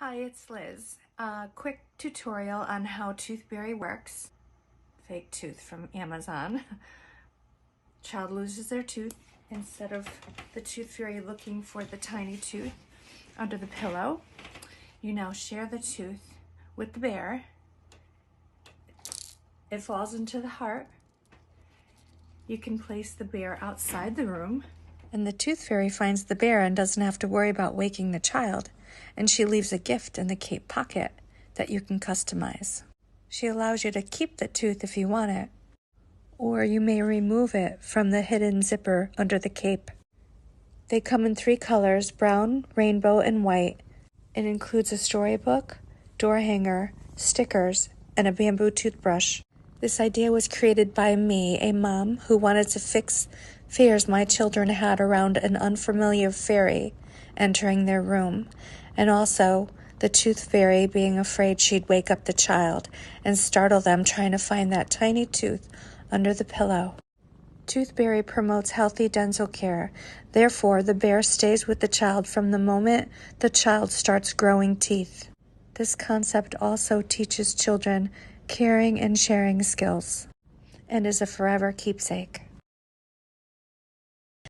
Hi, it's Liz. A quick tutorial on how Toothberry works. Fake tooth from Amazon. Child loses their tooth. Instead of the Tooth Fairy looking for the tiny tooth under the pillow, you now share the tooth with the bear. It falls into the heart. You can place the bear outside the room. And the Tooth Fairy finds the bear and doesn't have to worry about waking the child. And she leaves a gift in the cape pocket that you can customize. She allows you to keep the tooth if you want it, or you may remove it from the hidden zipper under the cape. They come in 3 colors, brown, rainbow, and white. It includes a storybook, door hanger, stickers, and a bamboo toothbrush. This idea was created by me, a mom who wanted to fix fears my children had around an unfamiliar fairy entering their room, and also the Tooth Fairy being afraid she'd wake up the child and startle them trying to find that tiny tooth under the pillow. Toothberry promotes healthy dental care. Therefore, the bear stays with the child from the moment the child starts growing teeth. This concept also teaches children caring and sharing skills and is a forever keepsake.